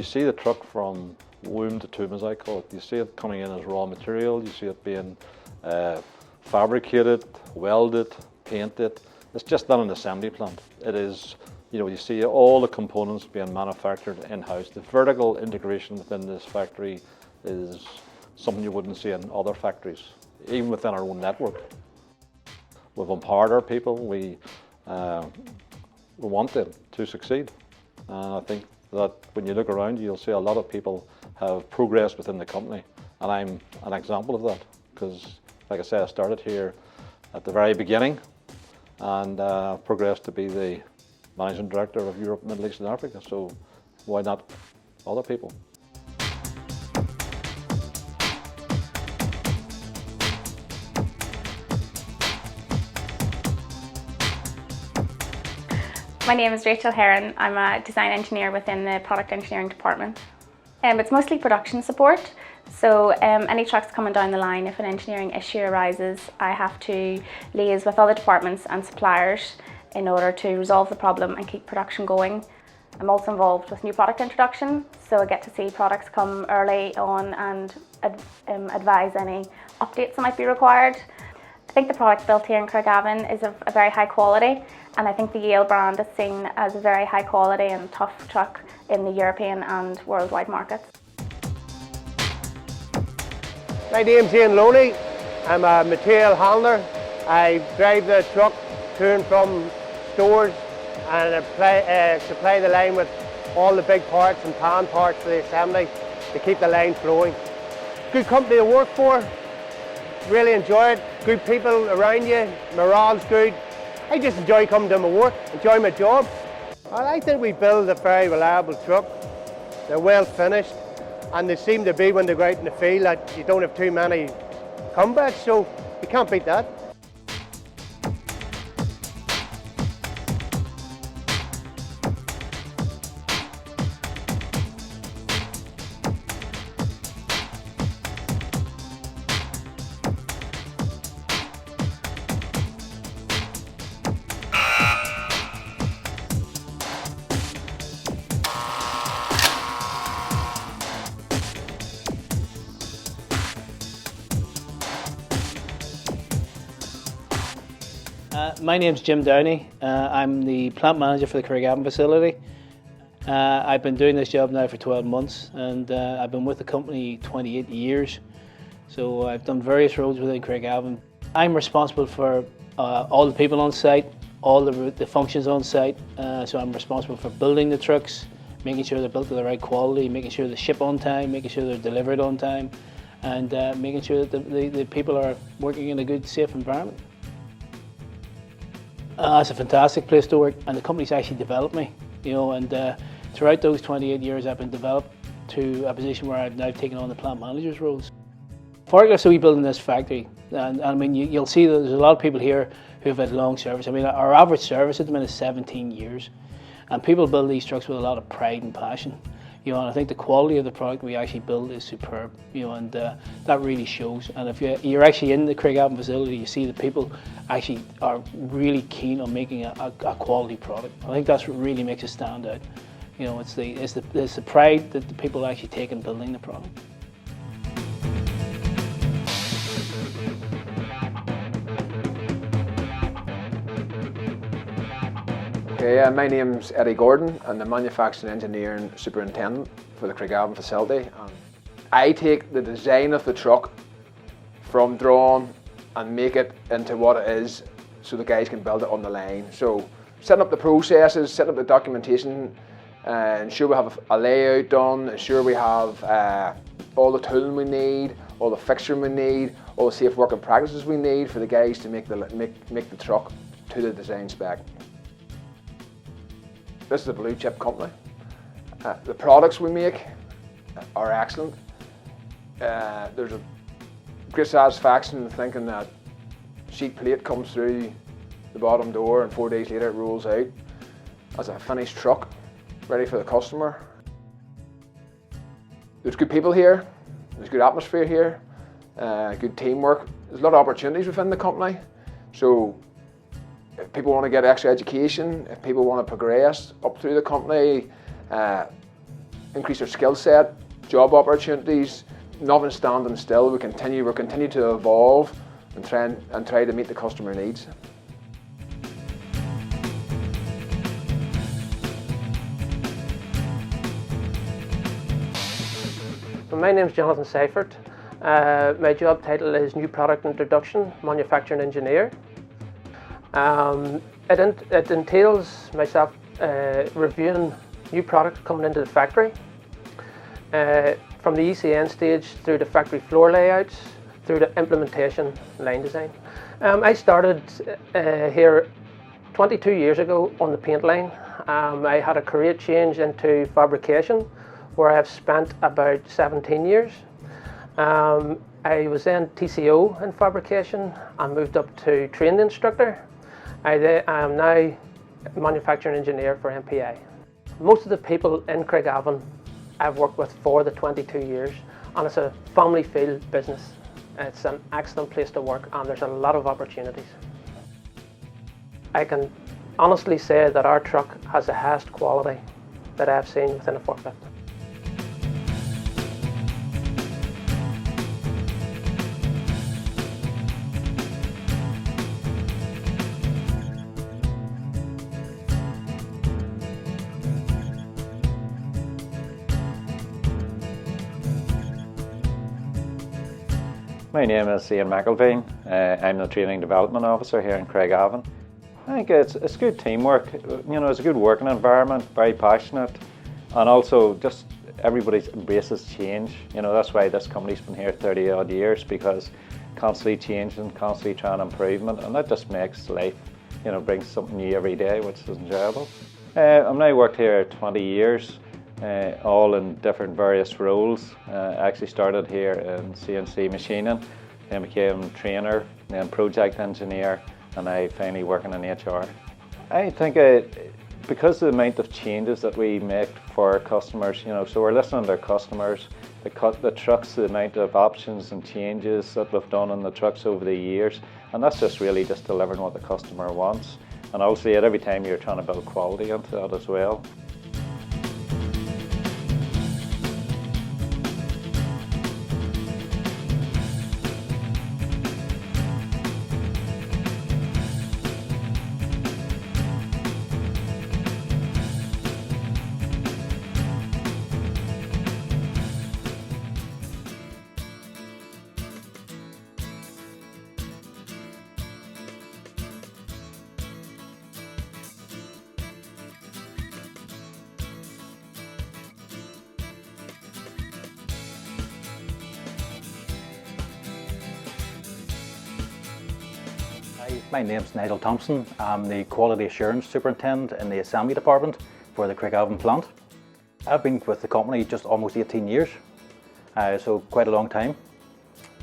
see the truck from womb to tomb, as I call it. You see it coming in as raw material, you see it being fabricated, welded, painted. It's just not an assembly plant. It is, you see all the components being manufactured in-house. The vertical integration within this factory is something you wouldn't see in other factories, even within our own network. We've empowered our people. We want them to succeed. And I think that when you look around, you'll see a lot of people have progressed within the company. And I'm an example of that, because like I said, I started here at the very beginning and progressed to be the Managing Director of Europe, Middle East and Africa. So why not other people? My name is Rachel Heron. I'm a design engineer within the product engineering department. It's mostly production support. So any trucks coming down the line, if an engineering issue arises, I have to liaise with other departments and suppliers in order to resolve the problem and keep production going. I'm also involved with new product introduction, so I get to see products come early on and advise any updates that might be required. I think the product built here in Craigavon is of a very high quality, and I think the Yale brand is seen as a very high quality and tough truck in the European and worldwide markets. My name's Ian Loney. I'm a material handler. I drive the truck to and from stores and supply the line with all the big parts and pan parts for the assembly to keep the line flowing. Good company to work for. Really enjoy it. Good people around you. Morale's good. I just enjoy coming to my work, enjoy my job. Well, I think we build a very reliable truck. They're well finished, and they seem to be when they go out in the field that you don't have too many comebacks, so you can't beat that. My name's Jim Downey. I'm the plant manager for the Craigavon facility. I've been doing this job now for 12 months, and I've been with the company 28 years. So I've done various roles within Craigavon. I'm responsible for all the people on site, all the functions on site. So I'm responsible for building the trucks, making sure they're built to the right quality, making sure they ship on time, making sure they're delivered on time, and making sure that the people are working in a good, safe environment. It's a fantastic place to work, and the company's actually developed me, and throughout those 28 years I've been developed to a position where I've now taken on the plant manager's roles. Forklifts that we build in this factory, and I mean you'll see that there's a lot of people here who have had long service. I mean our average service at the minute is 17 years, and people build these trucks with a lot of pride and passion. And I think the quality of the product we actually build is superb, and that really shows. And if you're actually in the Craigavon facility, you see that people actually are really keen on making a quality product. I think that's what really makes it stand out. It's the pride that the people actually take in building the product. Okay, my name's Eddie Gordon. I'm the Manufacturing Engineer and Superintendent for the Craigavon facility. I take the design of the truck from drawing and make it into what it is so the guys can build it on the line. So setting up the processes, setting up the documentation, ensure we have a layout done, ensure we have all the tooling we need, all the fixturing we need, all the safe working practices we need for the guys to make the truck to the design spec. This is a blue chip company. The products we make are excellent. There's a great satisfaction in thinking that sheet plate comes through the bottom door and 4 days later it rolls out as a finished truck, ready for the customer. There's good people here, there's good atmosphere here, good teamwork. There's a lot of opportunities within the company. So if people want to get extra education, if people want to progress up through the company, increase our skill set, job opportunities, nothing standing still. We'll continue to evolve and try to meet the customer needs. My name is Jonathan Seifert. My job title is New Product Introduction, Manufacturing Engineer. It entails myself reviewing new product coming into the factory, from the ECN stage through the factory floor layouts, through the implementation line design. I started here 22 years ago on the paint line. I had a career change into fabrication, where I've spent about 17 years. I was then TCO in fabrication and moved up to trained instructor. I am now manufacturing engineer for MPI. Most of the people in Craigavon I've worked with for the 22 years, and it's a family feel business. It's an excellent place to work and there's a lot of opportunities. I can honestly say that our truck has the highest quality that I've seen within a forklift. My name is Ian McElveen. I'm the Training Development Officer here in Craigavon. I think it's good teamwork. You know, it's a good working environment, very passionate, and also just everybody embraces change. You know, that's why this company's been here 30 odd years, because constantly changing, constantly trying improvement, and that just makes life, you know, brings something new every day, which is enjoyable. I've now worked here 20 years. All in different various roles. I actually started here in CNC machining, then became trainer, then project engineer, and now finally working in HR. I think because of the amount of changes that we make for our customers, you know, so we're listening to our customers, the trucks, the amount of options and changes that we've done on the trucks over the years, and that's just really just delivering what the customer wants. And obviously at every time you're trying to build quality into that as well. My name's Nigel Thompson. I'm the Quality Assurance Superintendent in the Assembly Department for the Craigavon plant. I've been with the company just almost 18 years, so quite a long time.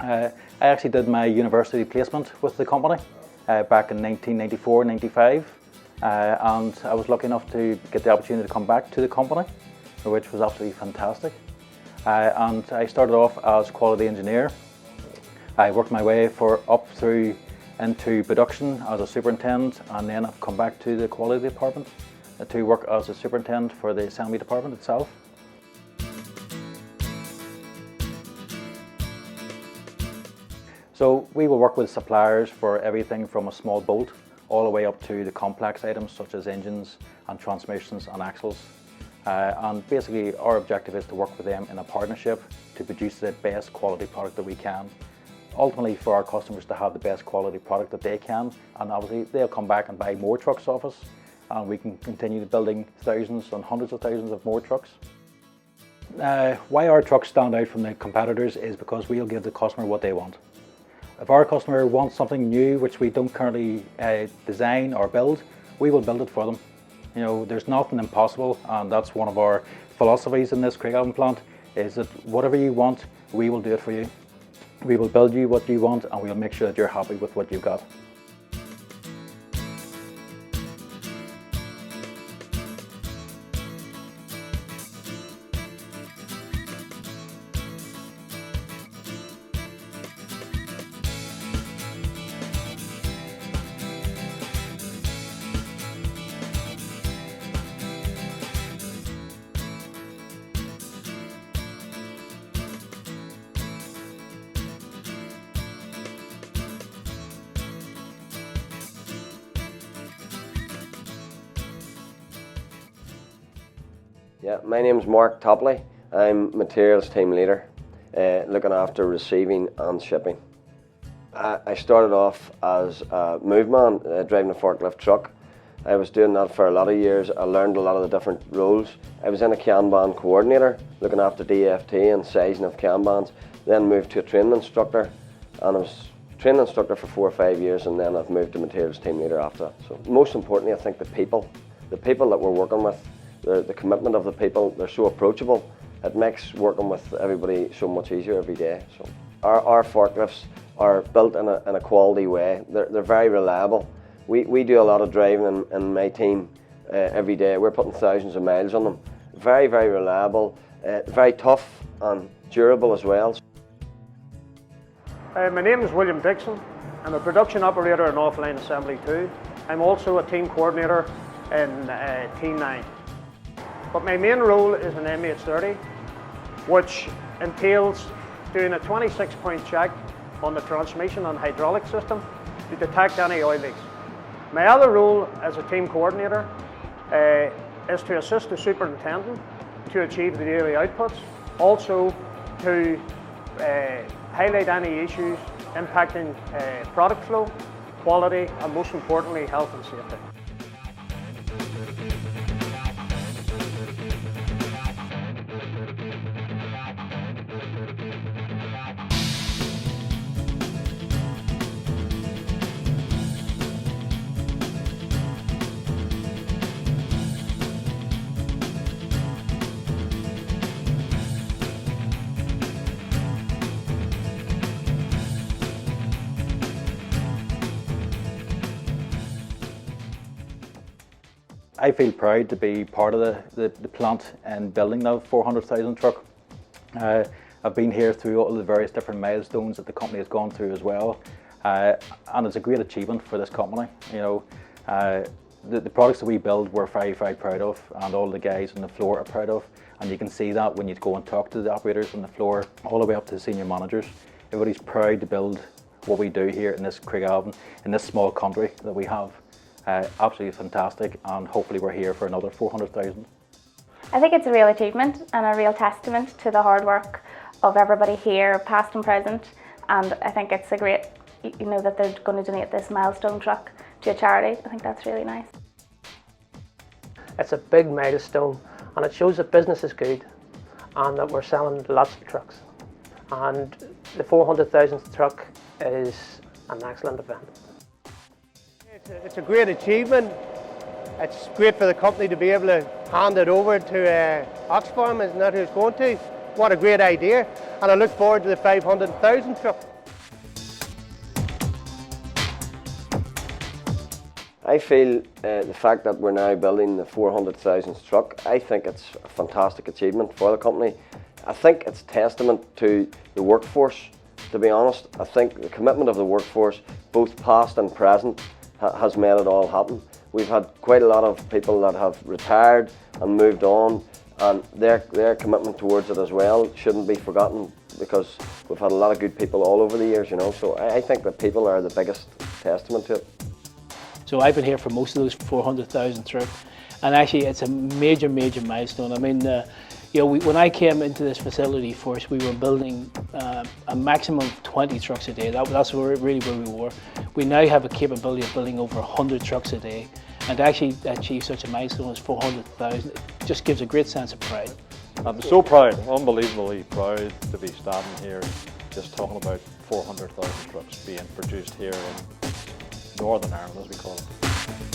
I actually did my university placement with the company back in 1994-95, and I was lucky enough to get the opportunity to come back to the company, which was absolutely fantastic. And I started off as quality engineer. I worked my way up through into production as a superintendent, and then I've come back to the quality department to work as a superintendent for the assembly department itself. So we will work with suppliers for everything from a small bolt all the way up to the complex items such as engines and transmissions and axles. And basically our objective is to work with them in a partnership to produce the best quality product that we can. Ultimately for our customers to have the best quality product that they can, and obviously they'll come back and buy more trucks off us, and we can continue building thousands and hundreds of thousands of more trucks. Why our trucks stand out from the competitors is because we'll give the customer what they want. If our customer wants something new which we don't currently design or build, we will build it for them. You know, there's nothing impossible, and that's one of our philosophies in this Craigavon plant, is that whatever you want, we will do it for you. We will build you what you want, and we'll make sure that you're happy with what you've got. Yeah, my name's Mark Topley. I'm materials team leader, looking after receiving and shipping. I started off as a move man, driving a forklift truck. I was doing that for a lot of years. I learned a lot of the different roles. I was in a Kanban coordinator, looking after DFT and sizing of Kanbans. Then moved to a training instructor, and I was training instructor for 4 or 5 years, and then I've moved to materials team leader after that. So most importantly, I think the people that we're working with, the commitment of the people, they're so approachable. It makes working with everybody so much easier every day. So our forklifts are built in a quality way. They're very reliable. We do a lot of driving in my team every day. We're putting thousands of miles on them. Very, very reliable, very tough and durable as well. My name is William Dixon. I'm a production operator in offline assembly too. I'm also a team coordinator in Team 9. But my main role is an MH30, which entails doing a 26-point check on the transmission and hydraulic system to detect any oil leaks. My other role as a team coordinator is to assist the superintendent to achieve the daily outputs, also to highlight any issues impacting product flow, quality, and most importantly, health and safety. I feel proud to be part of the plant and building the 400,000 truck. I've been here through all the various different milestones that the company has gone through as well, and it's a great achievement for this company. You know, the products that we build we're very, very proud of, and all the guys on the floor are proud of, and you can see that when you go and talk to the operators on the floor, all the way up to the senior managers. Everybody's proud to build what we do here in this Craigavon, in this small country that we have. Absolutely fantastic, and hopefully we're here for another 400,000. I think it's a real achievement and a real testament to the hard work of everybody here, past and present, and I think it's a great, you know, that they're going to donate this milestone truck to a charity. I think that's really nice. It's a big milestone, and it shows that business is good and that we're selling lots of trucks. And the 400,000th truck is an excellent event. It's a great achievement. It's great for the company to be able to hand it over to Oxfam, isn't that who it's going to? What a great idea, and I look forward to the 500,000 truck. I feel the fact that we're now building the 400,000th truck, I think it's a fantastic achievement for the company. I think it's testament to the workforce, to be honest. I think the commitment of the workforce, both past and present, has made it all happen. We've had quite a lot of people that have retired and moved on, and their commitment towards it as well shouldn't be forgotten, because we've had a lot of good people all over the years, you know. So I think that people are the biggest testament to it. So I've been here for most of those 400,000 trucks, and actually it's a major milestone. I mean, you know, when I came into this facility first, we were building a maximum of 20 trucks a day. That's really where we were. We now have a capability of building over 100 trucks a day, and to actually achieve such a milestone as 400,000, it just gives a great sense of pride. I'm so proud, unbelievably proud to be standing here just talking about 400,000 trucks being produced here in Northern Ireland, as we call it.